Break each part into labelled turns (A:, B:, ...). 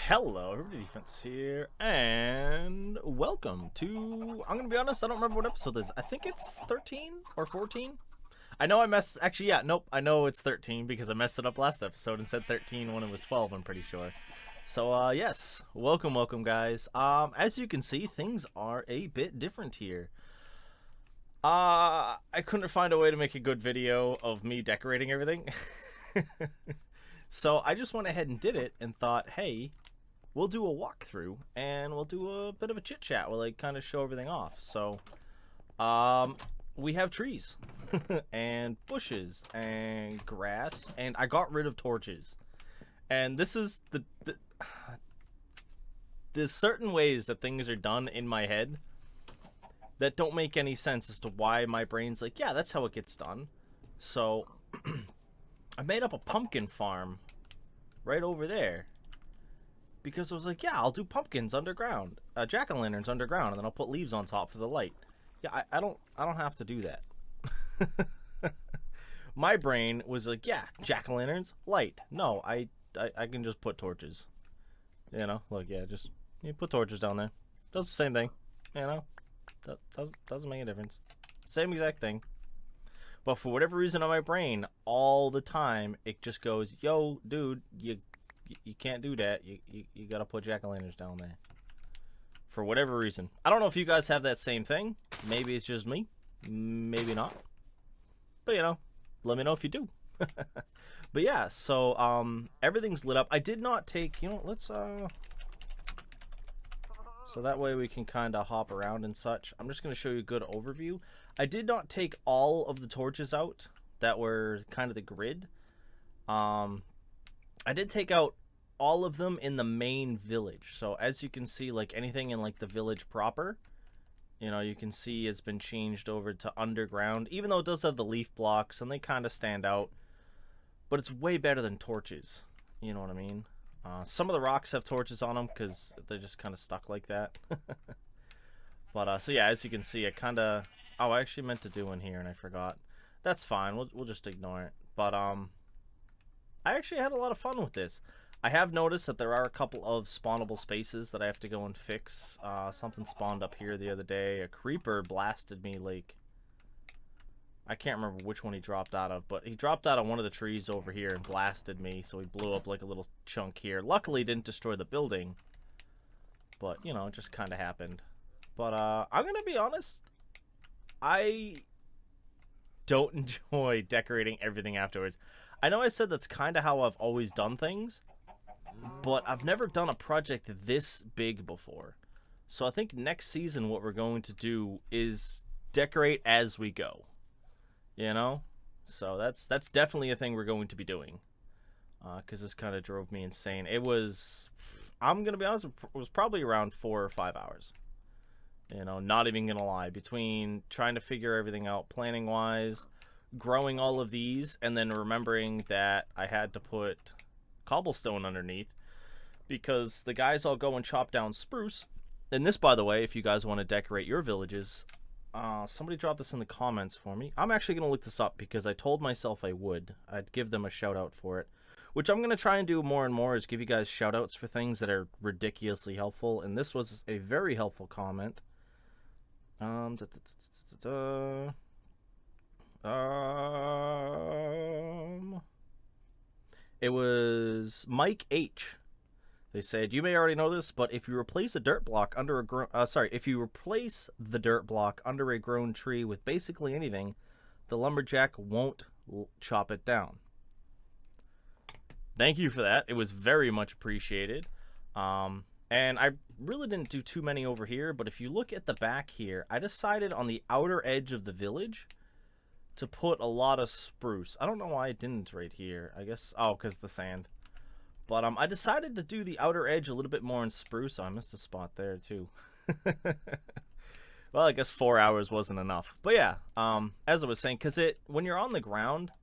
A: Hello, everybody, Defense here, and welcome to, I'm gonna be honest, I don't remember what episode this is. I think it's 13 or 14. I know I messed, actually, yeah, nope, I know it's 13 because I messed it up last episode and said 13 when it was 12, I'm pretty sure. So, yes, welcome, guys. As you can see, things are a bit different here. I couldn't find a way to make a good video of me decorating everything. So I just went ahead and did it and thought, hey, we'll do a walkthrough and we'll do a bit of a chit chat. We'll like kind of show everything off. So, we have trees and bushes and grass, and I got rid of torches. And this is there's certain ways that things are done in my head that don't make any sense as to why my brain's like, yeah, that's how it gets done. So I made up a pumpkin farm right over there because I was like, yeah, I'll do pumpkins underground, jack-o'-lanterns underground, and then I'll put leaves on top for the light. Yeah, I don't have to do that. My brain was like, yeah, jack-o'-lanterns, light. No, I can just put torches. You know, look, yeah, just you put torches down there. Does the same thing. You know, doesn't make a difference. Same exact thing. But for whatever reason on my brain, all the time, it just goes, yo, dude, you can't do that. You gotta put jack-o'-lanterns down there. For whatever reason. I don't know if you guys have that same thing. Maybe it's just me. Maybe not. But, you know, let me know if you do. But yeah, so, everything's lit up. I did not take, you know, let's, so that way we can kind of hop around and such. I'm just going to show you a good overview. I did not take all of the torches out that were kind of the grid. I did take out all of them in the main village. So as you can see, like anything in like the village proper, you know, you can see it's been changed over to underground, even though it does have the leaf blocks and they kind of stand out. But it's way better than torches. You know what I mean? Some of the rocks have torches on them because they're just kind of stuck like that. But, so yeah, as you can see, it kind of... Oh, I actually meant to do one here and I forgot. That's fine. We'll just ignore it. But, I actually had a lot of fun with this. I have noticed that there are a couple of spawnable spaces that I have to go and fix. Something spawned up here the other day. A creeper blasted me, like... I can't remember which one he dropped out of, but he dropped out of one of the trees over here and blasted me, so he blew up like a little chunk here. Luckily, it didn't destroy the building, but, you know, it just kind of happened. But, I'm gonna be honest, I don't enjoy decorating everything afterwards. I know I said that's kind of how I've always done things, but I've never done a project this big before. So I think next season what we're going to do is decorate as we go. You know, so that's definitely a thing we're going to be doing, because this kind of drove me insane. It was, I'm gonna be honest, it was probably around 4 or 5 hours. You know, not even gonna lie, between trying to figure everything out planning wise, growing all of these, and then remembering that I had to put cobblestone underneath because the guys all go and chop down spruce. And this, by the way, if you guys want to decorate your villages. Somebody dropped this in the comments for me. I'm actually going to look this up because I told myself I would. I'd give them a shout out for it. Which I'm going to try and do more and more is give you guys shout outs for things that are ridiculously helpful. And this was a very helpful comment. It was Mike H. They said, you may already know this, but if you replace a dirt block under a if you replace the dirt block under a grown tree with basically anything, the lumberjack won't chop it down. Thank you for that. It was very much appreciated. And I really didn't do too many over here, but if you look at the back here, I decided on the outer edge of the village to put a lot of spruce. I don't know why I didn't right here. I guess, oh, because the sand. But I decided to do the outer edge a little bit more in spruce. So I missed a spot there too. Well, I guess 4 hours wasn't enough. But yeah, as I was saying, because when you're on the ground,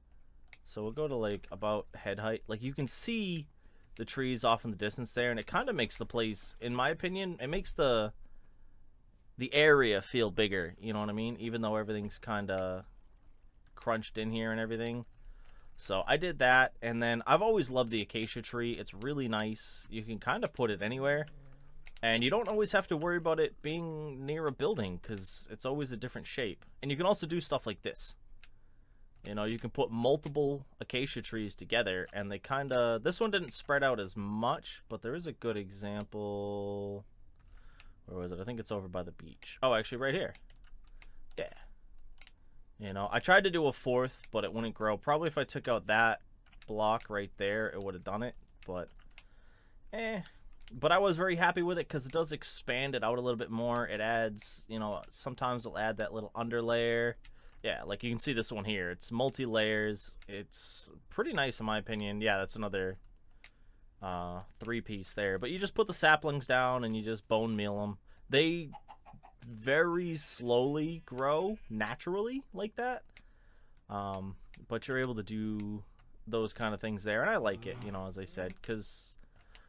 A: so we'll go to like about head height. Like you can see the trees off in the distance there, and it kind of makes the place, in my opinion, it makes the area feel bigger. You know what I mean? Even though everything's kind of crunched in here and everything. So I did that, and then I've always loved the acacia tree. It's really nice. You can kind of put it anywhere, and you don't always have to worry about it being near a building because it's always a different shape. And you can also do stuff like this. You know, you can put multiple acacia trees together, and they kind of... This one didn't spread out as much, but there is a good example. Where was it? I think it's over by the beach. Oh, actually, right here. Yeah. You know, I tried to do a fourth, but it wouldn't grow. Probably if I took out that block right there, it would have done it. But, But I was very happy with it because it does expand it out a little bit more. It adds, you know, sometimes it'll add that little underlayer. Yeah, like you can see this one here. It's multi-layers. It's pretty nice in my opinion. Yeah, that's another 3-piece there. But you just put the saplings down and you just bone meal them. They very slowly grow naturally like that. But you're able to do those kind of things there. And I like it, you know, as I said, because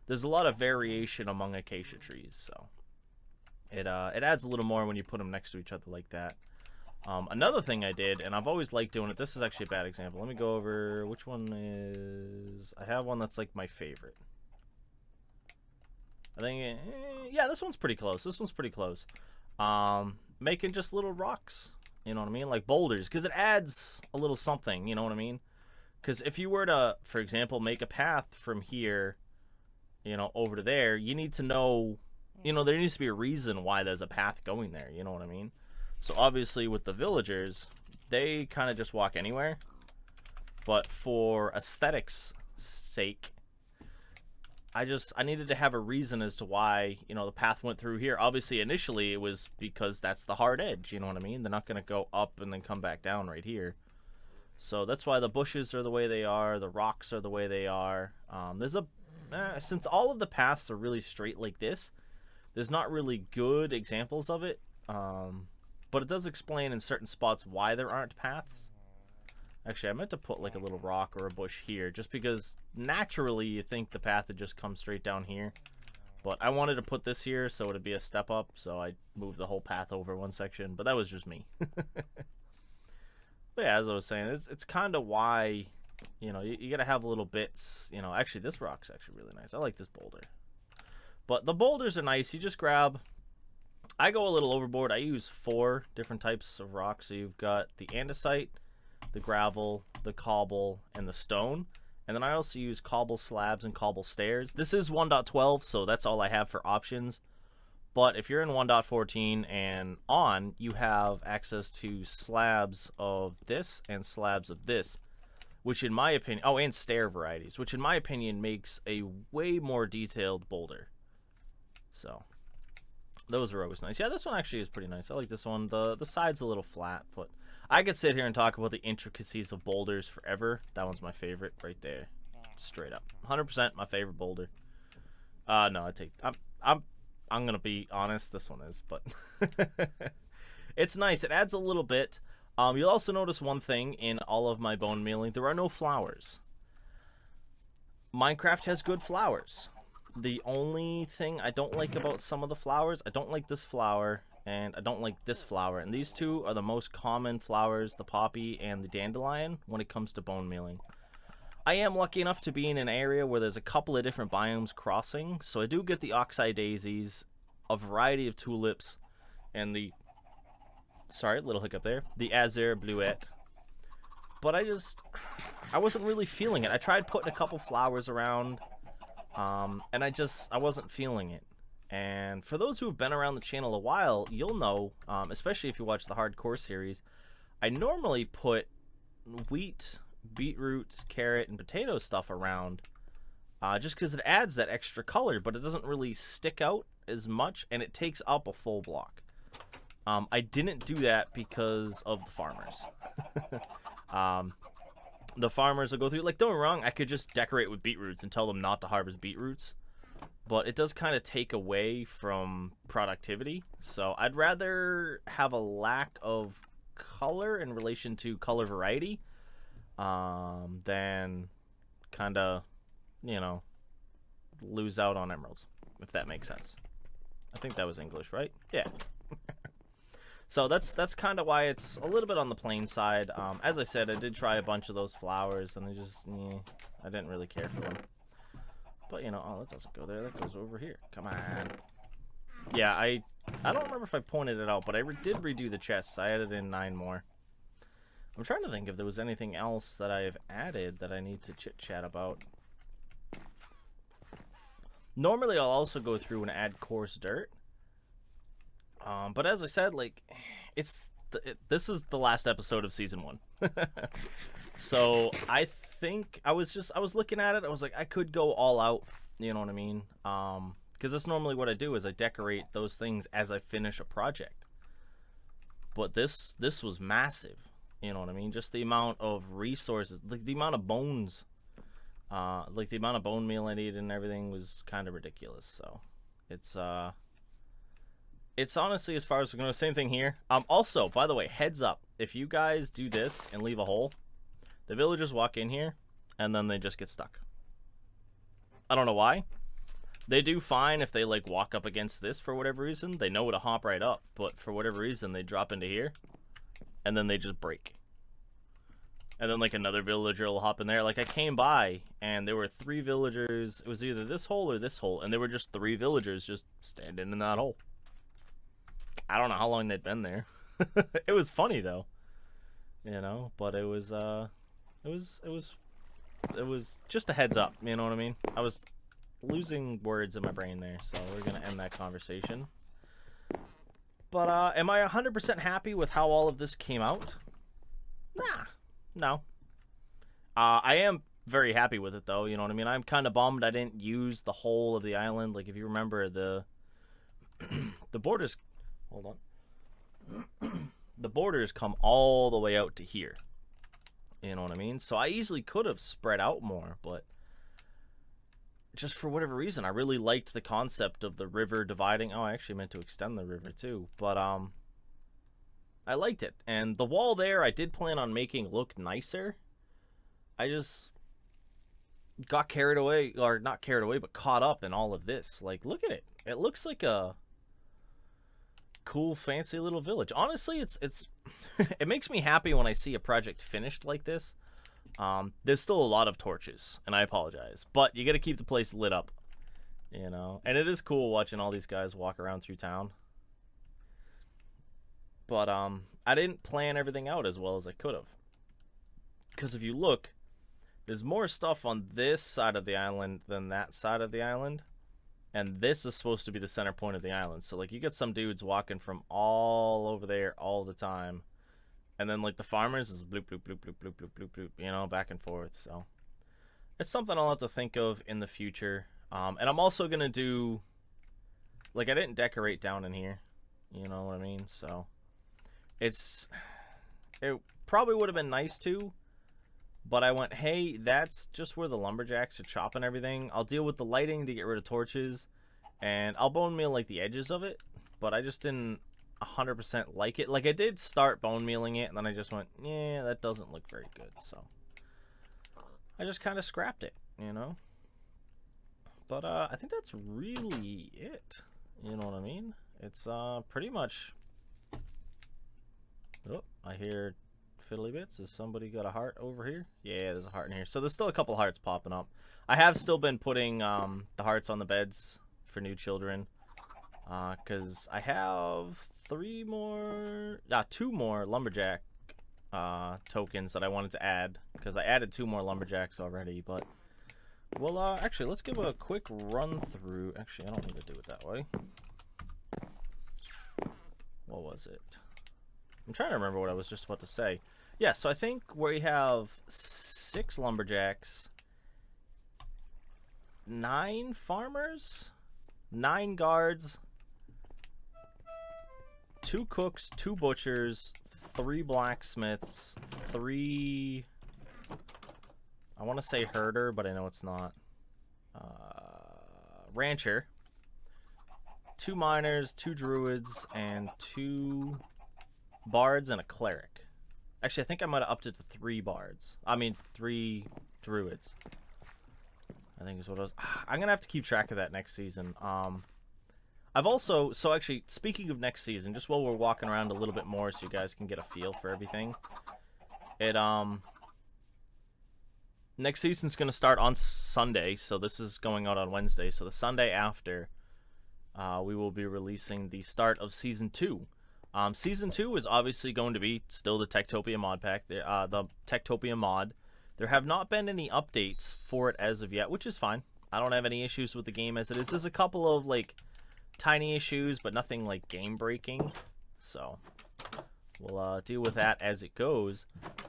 A: there's a lot of variation among acacia trees. So it adds a little more when you put them next to each other like that. Another thing I did, and I've always liked doing it, this is actually a bad example. Let me go over, which one is... I have one that's like my favorite. I think, yeah, this one's pretty close. This one's pretty close. Making just little rocks, you know what I mean? Like boulders, because it adds a little something, you know what I mean? Because if you were to, for example, make a path from here, you know, over to there, you need to know, you know, there needs to be a reason why there's a path going there, you know what I mean? So obviously with the villagers, they kind of just walk anywhere. But for aesthetics sake, I needed to have a reason as to why, you know, the path went through here. Obviously, initially, it was because that's the hard edge, you know what I mean? They're not going to go up and then come back down right here. So that's why the bushes are the way they are, the rocks are the way they are. Since all of the paths are really straight like this, there's not really good examples of it. But it does explain in certain spots why there aren't paths. Actually, I meant to put like a little rock or a bush here, just because naturally you think the path would just come straight down here. But I wanted to put this here so it'd be a step up, so I moved the whole path over one section, but that was just me. But yeah, as I was saying, it's kind of why, you know, you gotta have little bits, you know. Actually, this rock's actually really nice. I like this boulder. But the boulders are nice. You just grab... I go a little overboard. I use 4 different types of rocks. So you've got the andesite, the gravel, the cobble, and the stone. And then I also use cobble slabs and cobble stairs. This is 1.12, so that's all I have for options. But if you're in 1.14 and on, you have access to slabs of this and slabs of this, which in my opinion... Oh, and stair varieties, which in my opinion makes a way more detailed boulder. So... those are always nice. Yeah, this one actually is pretty nice. I like this one. The side's a little flat, but I could sit here and talk about the intricacies of boulders forever. That one's my favorite right there. Straight up. 100% my favorite boulder. No, I'm going to be honest, this one is, but it's nice. It adds a little bit. You'll also notice one thing in all of my bone mealing. There are no flowers. Minecraft has good flowers. The only thing I don't like about some of the flowers, I don't like this flower, and I don't like this flower. And these two are the most common flowers, the poppy and the dandelion, when it comes to bone mealing. I am lucky enough to be in an area where there's a couple of different biomes crossing, so I do get the oxeye daisies, a variety of tulips, and the... Sorry, little hiccup there. The azure bluette. But I wasn't really feeling it. I tried putting a couple flowers around... and I wasn't feeling it. And for those who have been around the channel a while, you'll know, especially if you watch the hardcore series, I normally put wheat, beetroot, carrot, and potato stuff around, just because it adds that extra color, but it doesn't really stick out as much, and it takes up a full block. I didn't do that because of the farmers. The farmers will go through, like, don't get me wrong, I could just decorate with beetroots and tell them not to harvest beetroots, but it does kind of take away from productivity, so I'd rather have a lack of color in relation to color variety, than kind of, you know, lose out on emeralds, if that makes sense. I think that was English, right? Yeah. So that's kind of why it's a little bit on the plain side. As I said, I did try a bunch of those flowers, and I didn't really care for them. But, you know, oh, that doesn't go there. That goes over here. Come on. Yeah, I don't remember if I pointed it out, but I did redo the chests. I added in 9 more. I'm trying to think if there was anything else that I've added that I need to chit-chat about. Normally, I'll also go through and add coarse dirt. But as I said, like, this is the last episode of season 1. So I think I was looking at it. I was like, I could go all out. You know what I mean? Because that's normally what I do is I decorate those things as I finish a project. But this was massive. You know what I mean? Just the amount of resources, like the amount of bones, like the amount of bone meal I needed and everything was kind of ridiculous. So it's honestly, as far as we're going to, same thing here. Also, by the way, heads up, if you guys do this and leave a hole, the villagers walk in here and then they just get stuck. I don't know why. They do fine if they like walk up against this for whatever reason. They know to hop right up, but for whatever reason they drop into here and then they just break. And then like another villager will hop in there. Like I came by and there were 3 villagers. It was either this hole or this hole, and there were just 3 villagers just standing in that hole. I don't know how long they'd been there. It was funny though, you know. But it was just a heads up. You know what I mean? I was losing words in my brain there, so we're gonna end that conversation. But am I 100% happy with how all of this came out? Nah, no. I am very happy with it though. You know what I mean? I'm kind of bummed I didn't use the whole of the island. Like if you remember the borders. Hold on. The borders come all the way out to here. You know what I mean? So I easily could have spread out more, but just for whatever reason, I really liked the concept of the river dividing. Oh, I actually meant to extend the river too, but I liked it. And the wall there, I did plan on making look nicer. I just got carried away, or not carried away, but caught up in all of this. Like, look at it. It looks like a cool, fancy little village. Honestly, it's it makes me happy when I see a project finished like this. There's still a lot of torches, and I apologize, but you got to keep the place lit up, you know. And it is cool watching all these guys walk around through town. But I didn't plan everything out as well as I could have, because if you look, there's more stuff on this side of the island than that side of the island. And this is supposed to be the center point of the island. So, like, you get some dudes walking from all over there all the time. And then, like, the farmers is bloop, bloop, bloop, bloop, bloop, bloop, bloop, bloop, you know, back and forth. So, it's something I'll have to think of in the future. And I'm also going to do, like, I didn't decorate down in here. You know what I mean? So, it probably would have been nice to. But I went, hey, that's just where the lumberjacks are chopping everything. I'll deal with the lighting to get rid of torches. And I'll bone meal, like, the edges of it. But I just didn't 100% like it. Like, I did start bone mealing it, and then I just went, yeah, that doesn't look very good. So, I just kind of scrapped it, you know? But, I think that's really it. You know what I mean? It's, pretty much... Oh, I hear... fiddly bits. Has somebody got a heart over here? Yeah, there's a heart in here. So there's still a couple hearts popping up. I have still been putting the hearts on the beds for new children, because I have 2 more lumberjack tokens that I wanted to add, because I added 2 more lumberjacks already. But well, actually, let's give a quick run through. Actually, I don't need to do it that way. What was it? I'm trying to remember what I was just about to say. Yeah, so I think we have 6 lumberjacks, 9 farmers, 9 guards, 2 cooks, 2 butchers, 3 blacksmiths, 3... I want to say herder, but I know it's not. Rancher, 2 miners, 2 druids, and 2 bards and a cleric. Actually, I think I might have upped it to 3 bards. I mean, 3 druids. I think is what it was. I'm gonna have to keep track of that next season. I've also, so actually, speaking of next season, just while we're walking around a little bit more so you guys can get a feel for everything. Next season's going to start on Sunday, so this is going out on Wednesday. So the Sunday after, we will be releasing the start of Season 2. Season 2 is obviously going to be still the Tektopia mod pack, the Tektopia mod. There have not been any updates for it as of yet, which is fine. I don't have any issues with the game as it is. There's a couple of, like, tiny issues, but nothing, like, game-breaking. So, we'll deal with that as it goes.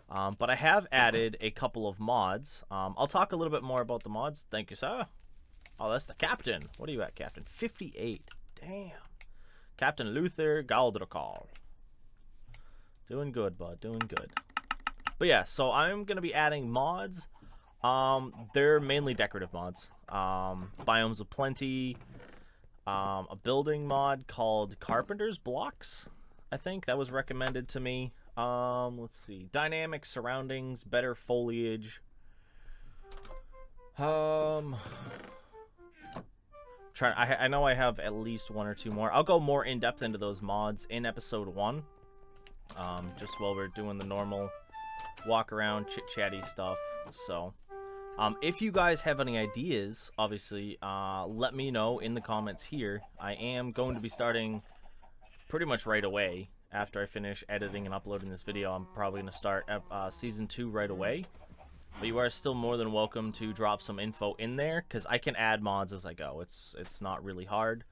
A: But I have added a couple of mods. I'll talk a little bit more about the mods. Thank you, sir. Oh, that's the captain. What are you at, Captain? 58. Damn. Captain Luther Galdrakal. Doing good, bud. Doing good. But yeah, so I'm going to be adding mods. They're mainly decorative mods. Biomes of Plenty. A building mod called Carpenter's Blocks. I think that was recommended to me. Let's see. Dynamic surroundings, better foliage. I know I have at least one or two more. I'll go more in depth into those mods in episode 1. Just while we're doing the normal walk around chit chatty stuff. So, if you guys have any ideas, obviously, let me know in the comments here. I am going to be starting pretty much right away. After I finish editing and uploading this video, I'm probably going to start Season 2 right away. But you are still more than welcome to drop some info in there, because I can add mods as I go. It's not really hard.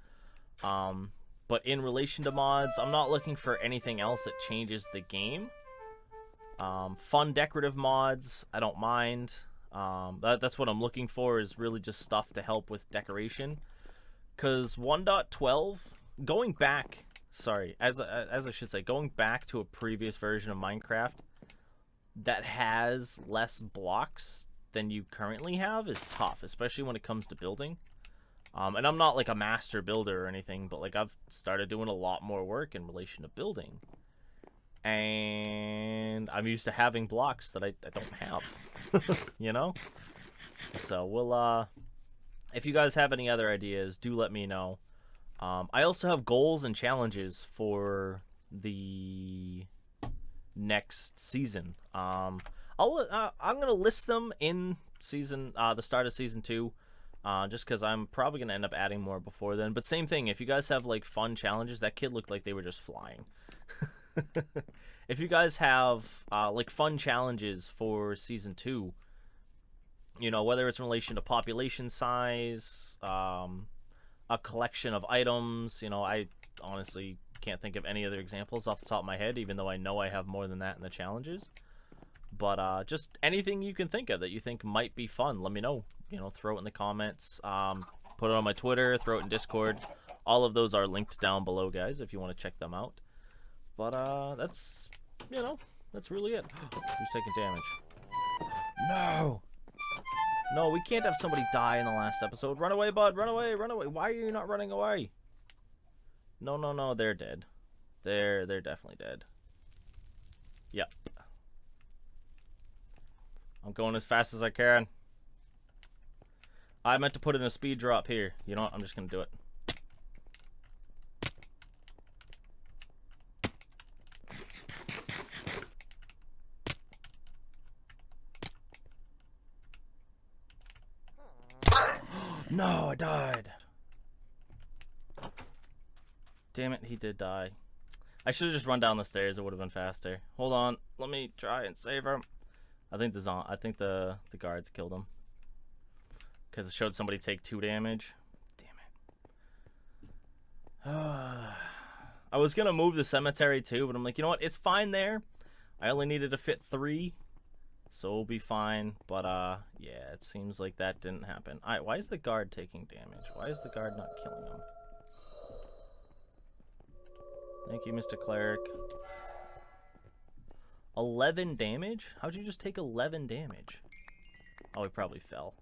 A: But in relation to mods, I'm not looking for anything else that changes the game. Fun decorative mods, I don't mind. That's what I'm looking for, is really just stuff to help with decoration. Because 1.12, going back... Sorry, as I should say, going back to a previous version of Minecraft that has less blocks than you currently have is tough, especially when it comes to building. And I'm not like a master builder or anything, but like I've started doing a lot more work in relation to building. And I'm used to having blocks that I don't have, you know? So we'll, if you guys have any other ideas, do let me know. I also have goals and challenges for the next season. I'm gonna list them in season, the start of Season 2, just because I'm probably gonna end up adding more before then. But same thing, if you guys have like fun challenges, that kid looked like they were just flying. If you guys have like fun challenges for Season 2, you know, whether it's in relation to population size, a collection of items, you know, I honestly can't think of any other examples off the top of my head, even though I know I have more than that in the challenges. But just anything you can think of that you think might be fun, let me know. You know, throw it in the comments, put it on my Twitter, throw it in Discord. All of those are linked down below, guys, if you want to check them out. But that's, you know, that's really it. Who's taking damage? No! No, we can't have somebody die in the last episode. Run away, bud. Run away, run away. Why are you not running away? No, no, no. They're dead. They're definitely dead. Yep. I'm going as fast as I can. I meant to put in a speed drop here. You know what? I'm just going to do it. No, I died. Damn it, he did die. I should have just run down the stairs. It would have been faster. Hold on, let me try and save him. I think the guards killed him because it showed somebody take 2 damage. Damn it. I was gonna move the cemetery too, but I'm like, you know what? It's fine there. I only needed to fit 3. So we'll be fine, but yeah, it seems like that didn't happen. Alright, why is the guard taking damage? Why is the guard not killing him? Thank you, Mr. Cleric. 11 damage? How'd you just take 11 damage? Oh, he probably fell.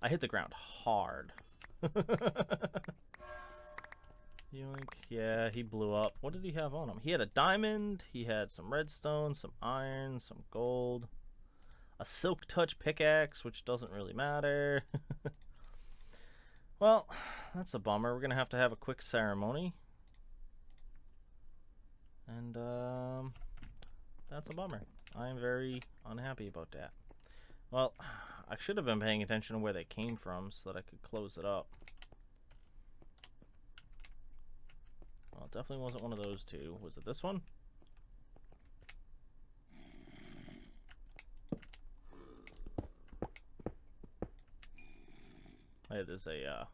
A: I hit the ground hard. Yoink. Yeah, he blew up. What did he have on him? He had a diamond, he had some redstone, some iron, some gold. A silk touch pickaxe, which doesn't really matter. Well, that's a bummer. We're going to have a quick ceremony. And, that's a bummer. I am very unhappy about that. Well, I should have been paying attention to where they came from so that I could close it up. Well, it definitely wasn't one of those two. Was it this one? Hey, there's a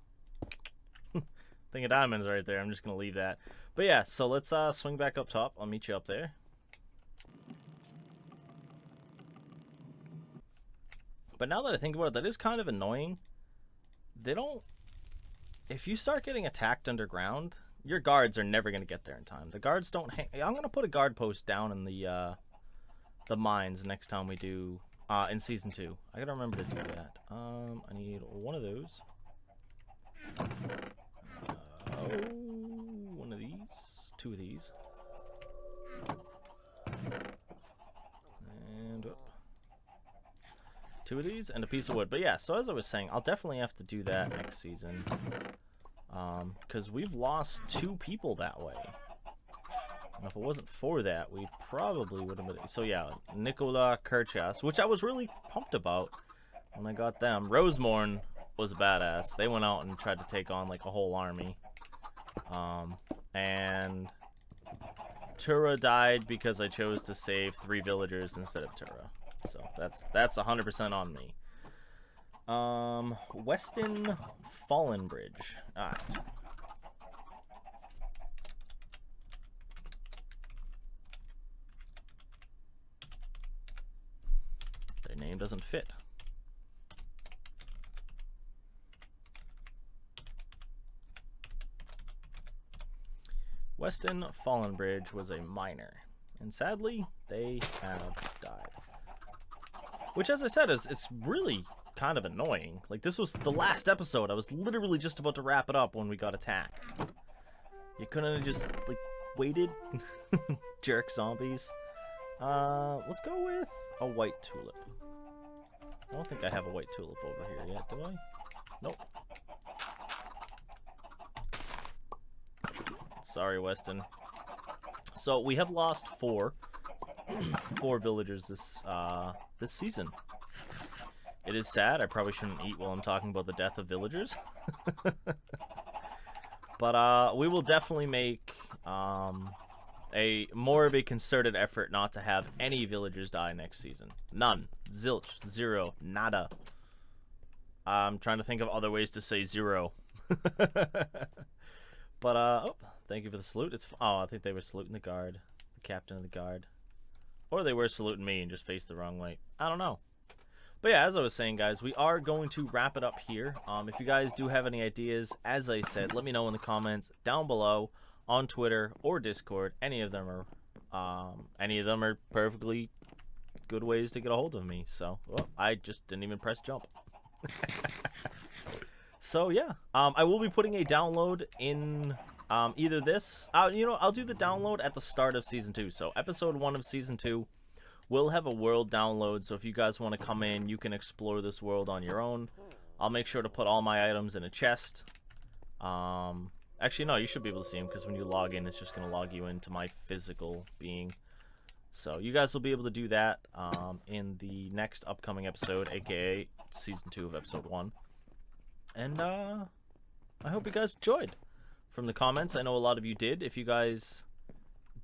A: thing of diamonds right there. I'm just going to leave that. But yeah, so let's swing back up top. I'll meet you up there. But now that I think about it, that is kind of annoying. They don't... If you start getting attacked underground, your guards are never going to get there in time. The guards don't hang... I'm going to put a guard post down in the mines next time we do... in Season 2. I got to remember to do that. I need one of those. One of these. Two of these. And... two of these and a piece of wood. But yeah, so as I was saying, I'll definitely have to do that next season. Because we've lost 2 people that way. And if it wasn't for that, we probably would have been... So yeah, Nicola Kirchas, which I was really pumped about when I got them. Rosemorn was a badass. They went out and tried to take on like a whole army. And Tura died because I chose to save 3 villagers instead of Tura. So that's 100% on me. Weston Fallen Bridge. Alright. Their name doesn't fit. Weston Fallen Bridge was a miner, and sadly, they have died. Which, as I said, it's really kind of annoying. Like, this was the last episode. I was literally just about to wrap it up when we got attacked. You couldn't have just, like, waited? Jerk zombies. Let's go with a white tulip. I don't think I have a white tulip over here yet, do I? Nope. Sorry, Weston. So, we have lost 4 villagers this season. It is sad. I probably shouldn't eat while I'm talking about the death of villagers. But we will definitely make a more of a concerted effort not to have any villagers die next season. None. Zilch. Zero. Nada. I'm trying to think of other ways to say 0. But oh, thank you for the salute. I think they were saluting the guard, the captain of the guard. Or they were saluting me and just faced the wrong way. I don't know. But yeah, as I was saying, guys, we are going to wrap it up here. If you guys do have any ideas, as I said, let me know in the comments down below on Twitter or Discord. Any of them are perfectly good ways to get a hold of me. So, well, I just didn't even press jump. So yeah, I will be putting a download in either this. You know, I'll do the download at the start of Season 2. So Episode 1 of Season 2 will have a world download. So if you guys want to come in, you can explore this world on your own. I'll make sure to put all my items in a chest. Actually, no, you should be able to see them because when you log in, it's just going to log you into my physical being. So you guys will be able to do that in the next upcoming episode, aka Season 2 of Episode 1. And I hope you guys enjoyed. From the comments, I know a lot of you did. If you guys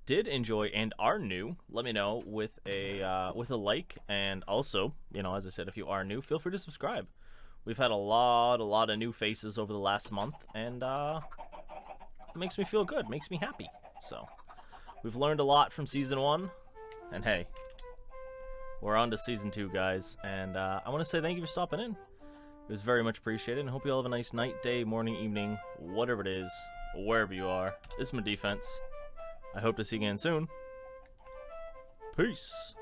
A: did enjoy and are new, let me know with a like. And also, you know, as I said, if you are new, feel free to subscribe. We've had a lot of new faces over the last month, and it makes me feel good, makes me happy. So we've learned a lot from Season 1, and hey, we're on to Season 2, guys. And I want to say thank you for stopping in. It was very much appreciated, and I hope you all have a nice night, day, morning, evening, whatever it is, wherever you are. This is my defense. I hope to see you again soon. Peace.